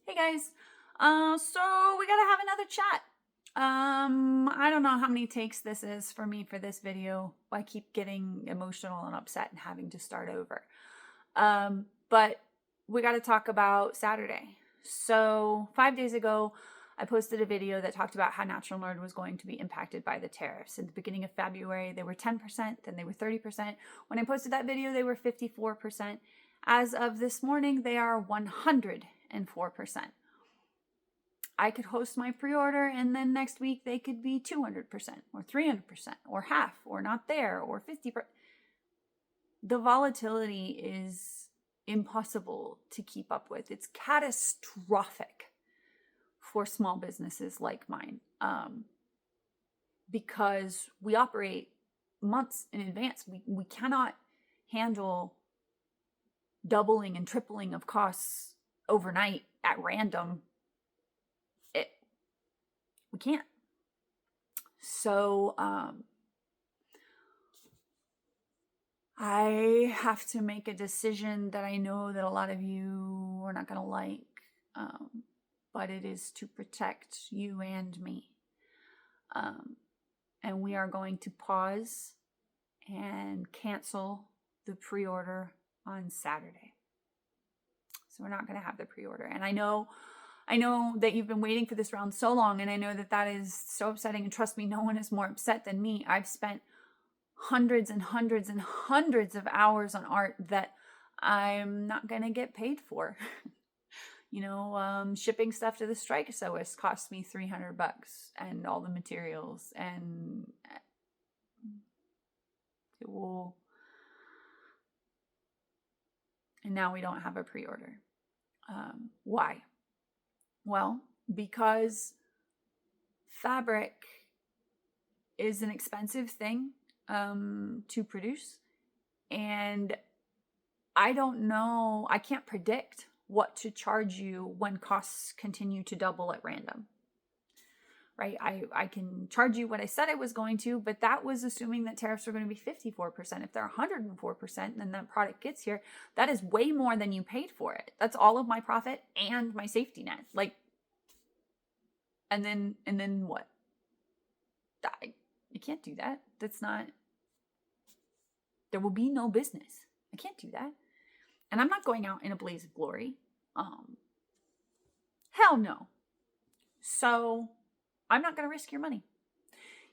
Hey guys, so we gotta have another chat. I don't know how many takes this is for me for this video. I keep getting emotional and upset and having to start over. But we gotta talk about Saturday. So 5 days ago, I posted a video that talked about how Natural Nerd was going to be impacted by the tariffs. In the beginning of February, they were 10%, then they were 30%. When I posted that video, they were 54%. As of this morning, they are 104%. I could host my pre-order and then next week they could be 200% or 300% or half or not there or 50%. The volatility is impossible to keep up with. It's catastrophic for small businesses like mine because we operate months in advance. We cannot handle doubling and tripling of costs overnight at random. We can't. So I have to make a decision that I know that a lot of you are not going to like, but it is to protect you and me. And we are going to pause and cancel the pre-order on Saturday. So we're not going to have the pre-order. And I know that you've been waiting for this round so long, and I know that that is so upsetting. And trust me, no one is more upset than me. I've spent hundreds and hundreds and hundreds of hours on art that I'm not going to get paid for. Shipping stuff to the strike sewist cost me $300 and all the materials, and it will. And now we don't have a pre-order. Why? Well, because fabric is an expensive thing to produce, and I don't know, I can't predict what to charge you when costs continue to double at random, right? I can charge you what I said I was going to, but that was assuming that tariffs are going to be 54%. If they're 104%, then that product gets here, that is way more than you paid for it. That's all of my profit and my safety net. And then what? You can't do that. There will be no business. I can't do that. And I'm not going out in a blaze of glory. Hell no. So I'm not going to risk your money.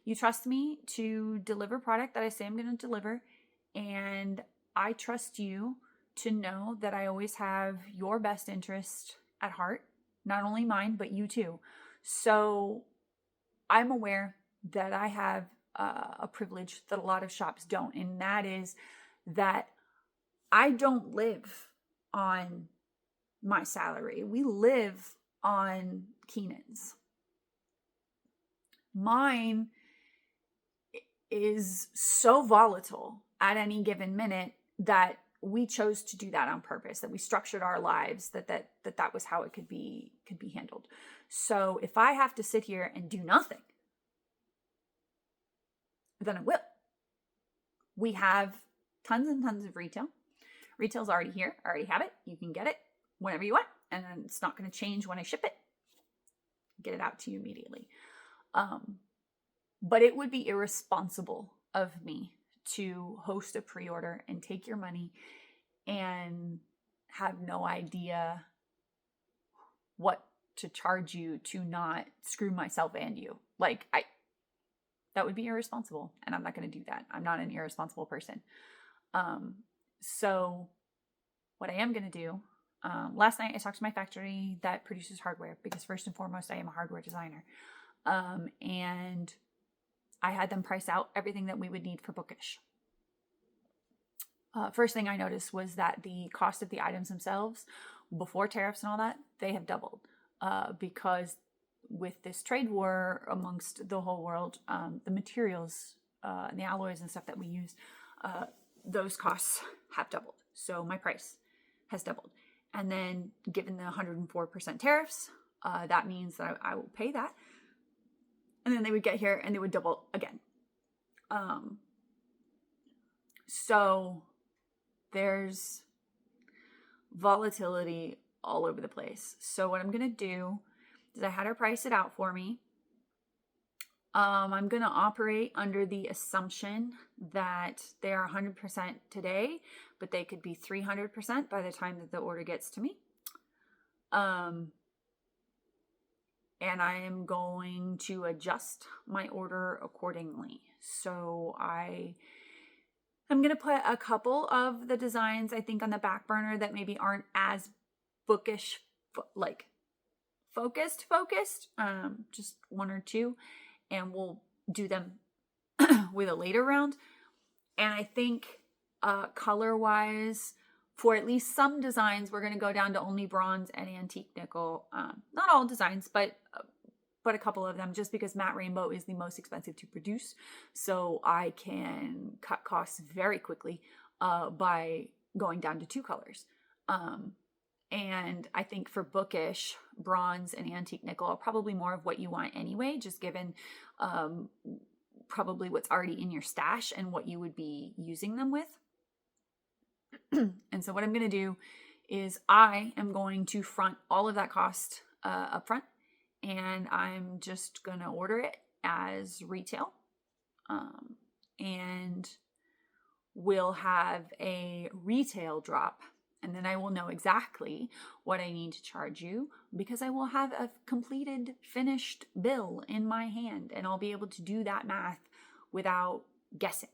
You trust me to deliver product that I say I'm going to deliver. And I trust you to know that I always have your best interest at heart. Not only mine, but you too. So I'm aware that I have a privilege that a lot of shops don't. And that is that I don't live on my salary. We live on Keenan's. Mine is so volatile at any given minute that we chose to do that on purpose, that we structured our lives that was how it could be handled. So if I have to sit here and do nothing, then I will. We have tons and tons of retail. Retail's already here. I already have it. You can get it whenever you want, and then it's not going to change when I ship it. Get it out to you immediately. But it would be irresponsible of me to host a pre-order and take your money and have no idea what to charge you to not screw myself and you. That would be irresponsible, and I'm not going to do that. I'm not an irresponsible person. So what I am going to do, last night I talked to my factory that produces hardware, because first and foremost, I am a hardware designer. And I had them price out everything that we would need for Bookish. First thing I noticed was that the cost of the items themselves, before tariffs and all that, they have doubled. Because with this trade war amongst the whole world, the materials and the alloys and stuff that we use, those costs have doubled. So my price has doubled. And then given the 104% tariffs, that means that I will pay that. And then they would get here and they would double again. So there's volatility all over the place. So what I'm going to do is I had her price it out for me. I'm going to operate under the assumption that they are 100% today, but they could be 300% by the time that the order gets to me. And I am going to adjust my order accordingly. So I'm going to put a couple of the designs, I think, on the back burner that maybe aren't as bookish, like focused, just one or two, and we'll do them with a later round. And I think color-wise, for at least some designs, we're going to go down to only bronze and antique nickel. Not all designs, but a couple of them, just because matte rainbow is the most expensive to produce. So I can cut costs very quickly by going down to 2 colors. And I think for bookish, bronze and antique nickel are probably more of what you want anyway, just given probably what's already in your stash and what you would be using them with. And so what I'm going to do is I am going to front all of that cost up front, and I'm just going to order it as retail. And we'll have a retail drop. And then I will know exactly what I need to charge you, because I will have a completed, finished bill in my hand, and I'll be able to do that math without guessing.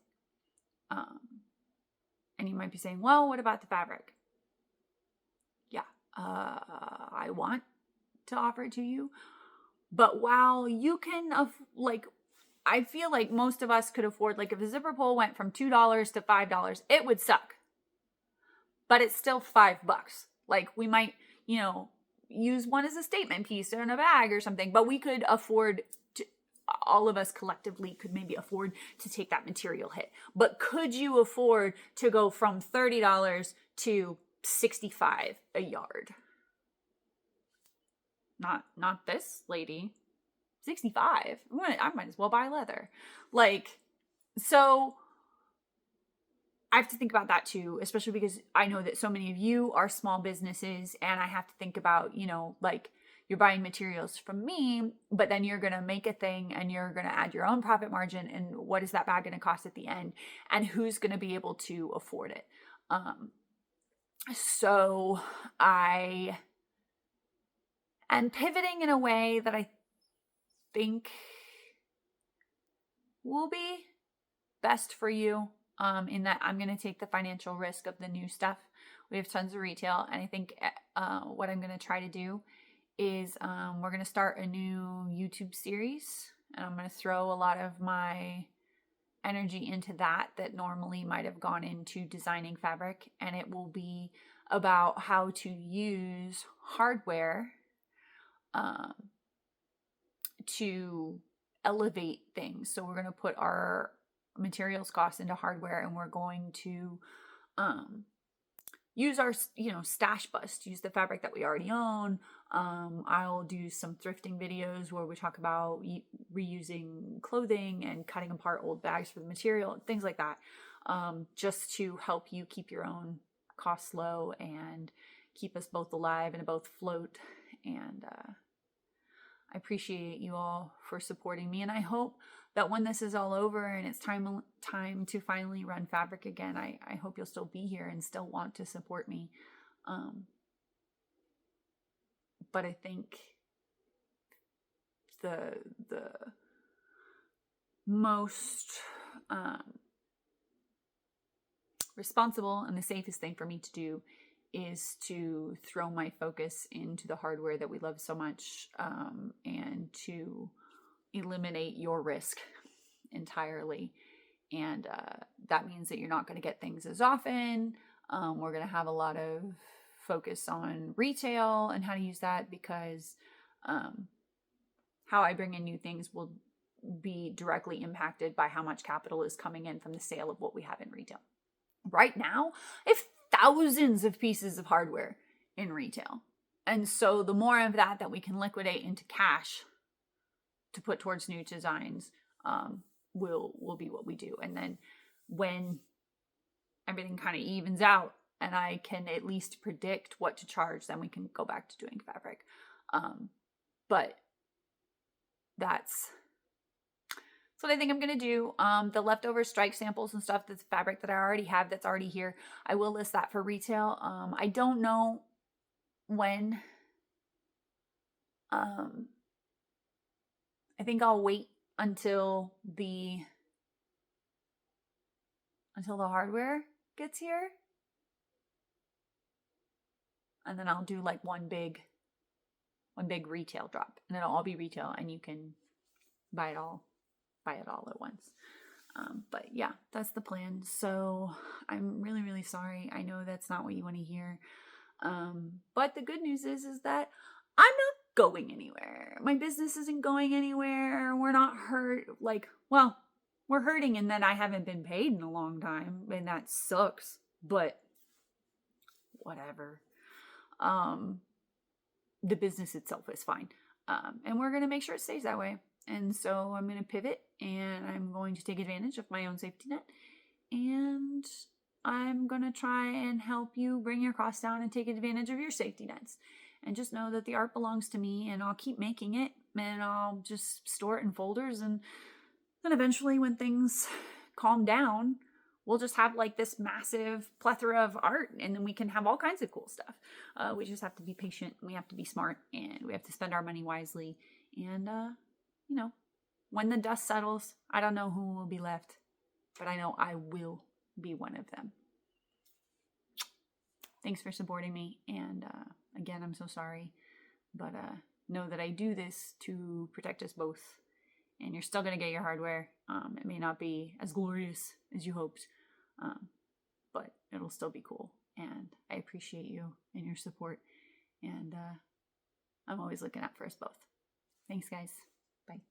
And you might be saying, well, what about the fabric? Yeah, I want to offer it to you. But while you can, I feel like most of us could afford, like if a zipper pull went from $2 to $5, it would suck. But it's still $5. Like we might, use one as a statement piece in a bag or something, but we could afford to, all of us collectively could maybe afford to take that material hit. But could you afford to go from $30 to $65 a yard? Not this lady. 65. I might as well buy leather. So I have to think about that too, especially because I know that so many of you are small businesses, and I have to think about, you're buying materials from me, but then you're going to make a thing and you're going to add your own profit margin. And what is that bag going to cost at the end? And who's going to be able to afford it? So I am pivoting in a way that I think will be best for you. In that I'm going to take the financial risk of the new stuff. We have tons of retail, and I think what I'm going to try to do is we're going to start a new YouTube series, and I'm going to throw a lot of my energy into that normally might have gone into designing fabric, and it will be about how to use hardware to elevate things. So we're going to put our materials costs into hardware, and we're going to use our stash bust, use the fabric that we already own. I'll do some thrifting videos where we talk about reusing clothing and cutting apart old bags for the material, things like that, just to help you keep your own costs low and keep us both alive and both float. And I appreciate you all for supporting me, and I hope that when this is all over and it's time to finally run fabric again, I hope you'll still be here and still want to support me. But I think the most responsible and the safest thing for me to do is to throw my focus into the hardware that we love so much, and to eliminate your risk entirely. And that means that you're not going to get things as often. We're going to have a lot of focus on retail and how to use that, because how I bring in new things will be directly impacted by how much capital is coming in from the sale of what we have in retail. Right now, I have thousands of pieces of hardware in retail. And so the more of that we can liquidate into cash to put towards new designs, will be what we do. And then when everything kind of evens out and I can at least predict what to charge, then we can go back to doing fabric. But that's what I think I'm going to do. The leftover strike samples and stuff, that's fabric that I already have that's already here, I will list that for retail. I don't know when. I think I'll wait until the hardware gets here. And then I'll do like one big retail drop, and it'll all be retail, and you can buy it all at once. But yeah, that's the plan. So I'm really, really sorry. I know that's not what you want to hear. But the good news is that I'm not going anywhere. My business isn't going anywhere. We're not hurt. Like, well, we're hurting in that I haven't been paid in a long time, and that sucks, but whatever. The business itself is fine. And we're going to make sure it stays that way. And so I'm going to pivot, and I'm going to take advantage of my own safety net, and I'm going to try and help you bring your costs down and take advantage of your safety nets. And just know that the art belongs to me, and I'll keep making it, and I'll just store it in folders. And then eventually, when things calm down, we'll just have like this massive plethora of art, and then we can have all kinds of cool stuff. We just have to be patient, we have to be smart, and we have to spend our money wisely. And, you know, when the dust settles, I don't know who will be left, but I know I will be one of them. Thanks for supporting me. And again, I'm so sorry, but know that I do this to protect us both. And you're still going to get your hardware. It may not be as glorious as you hoped, but it'll still be cool. And I appreciate you and your support. And I'm always looking out for us both. Thanks, guys. Bye.